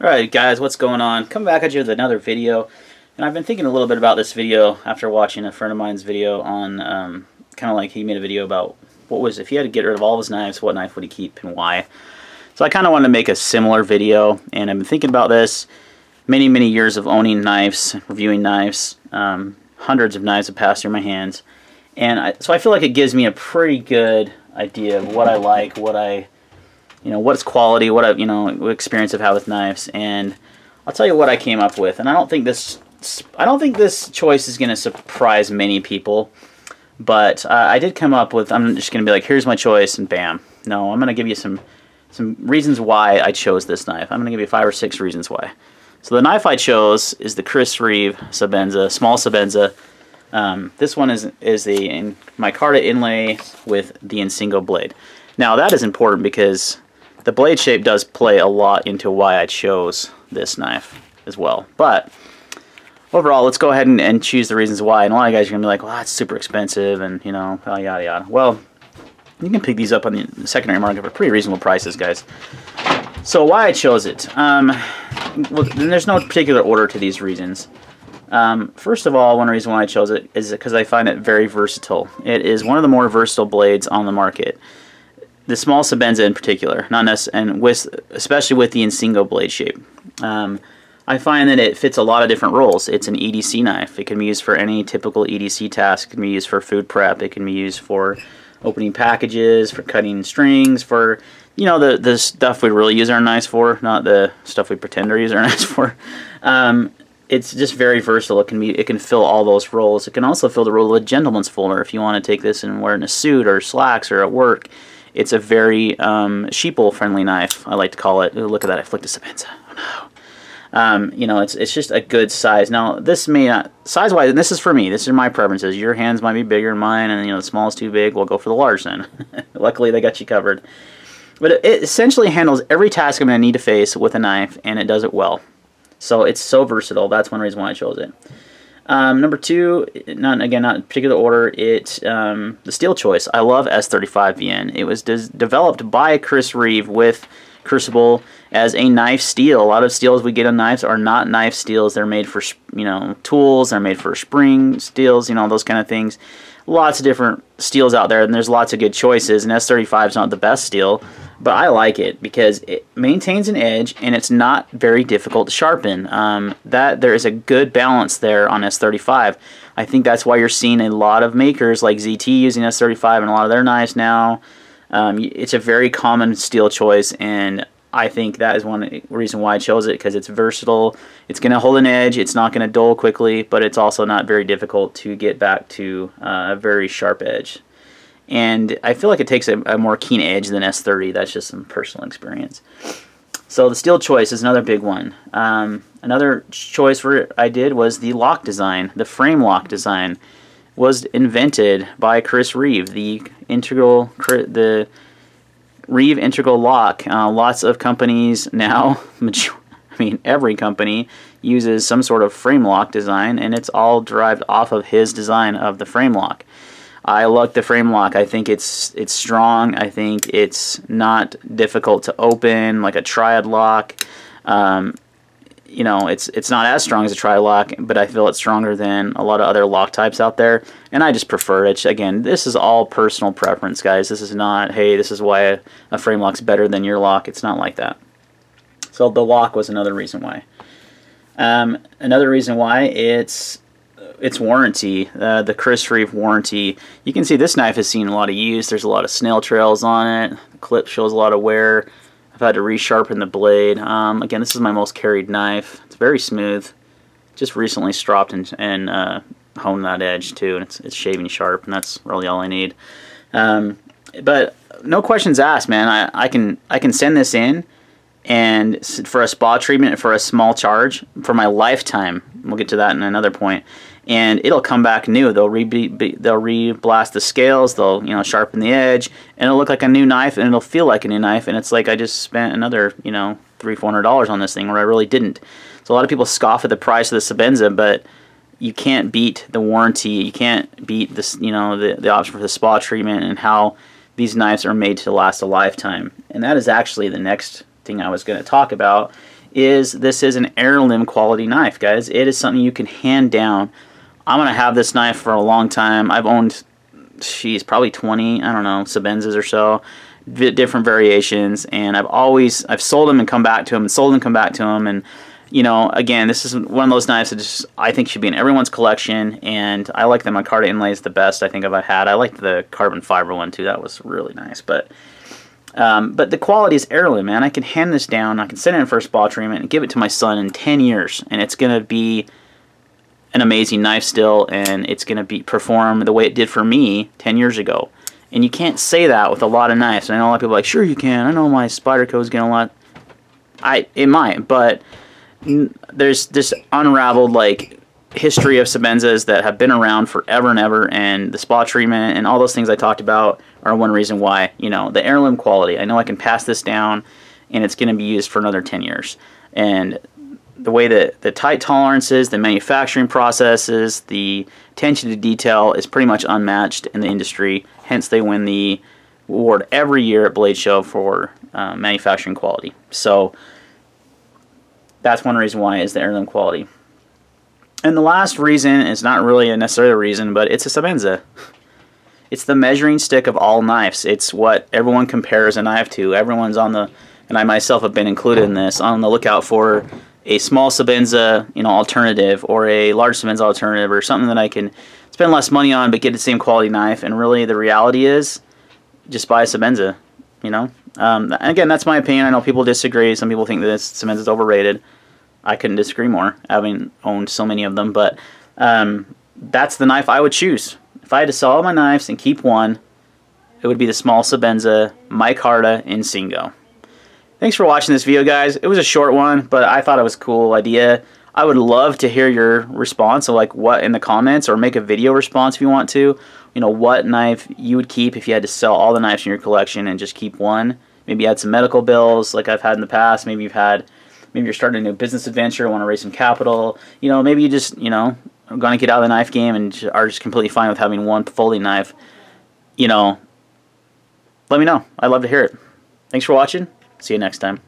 Alright guys, what's going on? Coming back at you with another video. And I've been thinking a little bit about this video after watching a friend of mine's video on, kind of like he made a video about if he had to get rid of all of his knives, what knife would he keep and why. So I kind of wanted to make a similar video, and I've been thinking about this. Many years of owning knives, reviewing knives, hundreds of knives have passed through my hands. And so I feel like it gives me a pretty good idea of what I like, what's quality, what experience I've had with knives, and I'll tell you what I came up with. And I don't think this choice is going to surprise many people, but I did come up with. I'm just going to be like, here's my choice, and bam. No, I'm going to give you some reasons why I chose this knife. I'm going to give you 5 or 6 reasons why. So the knife I chose is the Chris Reeve Sebenza, small Sebenza. This one is a micarta inlay with the Insingo blade. Now that is important because the blade shape does play a lot into why I chose this knife as well. But overall, let's go ahead and choose the reasons why. And a lot of guys are going to be like, well, that's super expensive and, yada yada. Well, you can pick these up on the secondary market for pretty reasonable prices, guys. So why I chose it. Well, there's no particular order to these reasons. First of all, one reason why I chose it is because I find it very versatile. It is one of the more versatile blades on the market. The small Sebenza in particular, especially with the Insingo blade shape. I find that it fits a lot of different roles. It's an EDC knife. It can be used for any typical EDC task. It can be used for food prep. It can be used for opening packages, for cutting strings, for the stuff we really use our knives for, not the stuff we pretend to use our knives for. It's just very versatile. It can fill all those roles. It can also fill the role of a gentleman's folder if you want to take this and wear it in a suit or slacks or at work. It's a very sheeple-friendly knife, I like to call it. Ooh, look at that! I flicked a Sebenza. Oh no! It's just a good size. Now, this may not size-wise, and this is for me. This is my preferences. Your hands might be bigger than mine, and the small is too big. We'll go for the large then. Luckily, they got you covered. But it essentially handles every task I'm going to need to face with a knife, and it does it well. So it's so versatile. That's one reason why I chose it. Number 2, not in particular order, the steel choice. I love S35VN. It was developed by Chris Reeve with Crucible as a knife steel. A lot of steels we get on knives are not knife steels. They're made for tools. They're made for spring steels. Those kind of things. Lots of different steels out there, and there's lots of good choices. And S35 is not the best steel, but I like it because it maintains an edge and it's not very difficult to sharpen. There is a good balance there on S35. I think that's why you're seeing a lot of makers like ZT using S35 and a lot of their knives now. It's a very common steel choice, and I think that is one reason why I chose it, because it's versatile. It's going to hold an edge. It's not going to dull quickly, but it's also not very difficult to get back to a very sharp edge. And I feel like it takes a more keen edge than S30. That's just some personal experience. So the steel choice is another big one. Another choice I did was the lock design. The frame lock design was invented by Chris Reeve. The Reeve Integral Lock. Lots of companies now, every company uses some sort of frame lock design, and it's all derived off of his design of the frame lock. I like the frame lock. I think it's strong. I think it's not difficult to open like a triad lock. It's not as strong as a triad lock, but I feel it's stronger than a lot of other lock types out there, and I just prefer it. Again, this is all personal preference, guys. This is not, hey, this is why a frame lock's better than your lock. It's not like that. So the lock was another reason why. Another reason why, it's warranty. The Chris Reeve warranty. You can see this knife has seen a lot of use. There's a lot of snail trails on it. The clip shows a lot of wear. I've had to resharpen the blade. Again, this is my most carried knife. It's very smooth. Just recently stropped and honed that edge too, and it's shaving sharp, and that's really all I need. But no questions asked, man. I can send this in, and for a spa treatment for a small charge for my lifetime. We'll get to that in another point. And it'll come back new. They'll re-blast the scales. They'll sharpen the edge, and it'll look like a new knife, and it'll feel like a new knife. And it's like I just spent another $300-400 on this thing where I really didn't. So a lot of people scoff at the price of the Sebenza, but you can't beat the warranty. You can't beat this the option for the spa treatment and how these knives are made to last a lifetime. And that is actually the next thing I was going to talk about. is this is an heirloom quality knife, guys. It is something you can hand down. I'm going to have this knife for a long time. I've owned, geez, probably 20, I don't know, Sebenzas or so, different variations, and I've sold them and come back to them, and sold them and come back to them, and you know, again, this is one of those knives that just, I think, should be in everyone's collection, and I like the micarta inlays the best I think I've had. I liked the carbon fiber one too. That was really nice, but the quality is heirloom, man. I can hand this down, I can send it in for a spa treatment and give it to my son in 10 years, and it's going to be an amazing knife still, and it's going to perform the way it did for me 10 years ago. And you can't say that with a lot of knives. And I know a lot of people are like, sure you can. I know my Spyderco is getting a lot. It might, but there's this unraveled like history of Sebenzas that have been around forever and ever, and the spa treatment and all those things I talked about are one reason why. You know, the heirloom quality. I know I can pass this down, and it's going to be used for another 10 years. And the way that the tight tolerances, the manufacturing processes, the attention to detail is pretty much unmatched in the industry. Hence, they win the award every year at Blade Show for manufacturing quality. So that's one reason why is the heirloom quality. And the last reason is not really necessarily a reason, but it's a Sebenza. It's the measuring stick of all knives. It's what everyone compares a knife to. Everyone's on the, and I myself have been included in this, on the lookout for a small Sebenza, you know, alternative, or a large Sebenza alternative, or something that I can spend less money on but get the same quality knife. And really, the reality is, just buy a Sebenza. You know, again, that's my opinion. I know people disagree. Some people think that this Sebenza is overrated. I couldn't disagree more, having owned so many of them. But that's the knife I would choose if I had to sell all my knives and keep one. It would be the small Sebenza micarta Insingo. Thanks for watching this video, guys. It was a short one, but I thought it was a cool idea. I would love to hear your response, so like what in the comments, or make a video response if you want to. You know, what knife you would keep if you had to sell all the knives in your collection and just keep one. Maybe you had some medical bills like I've had in the past. Maybe you're starting a new business adventure, want to raise some capital. You know, maybe you just, you know, are going to get out of the knife game and are just completely fine with having one folding knife. You know, let me know. I'd love to hear it. Thanks for watching. See you next time.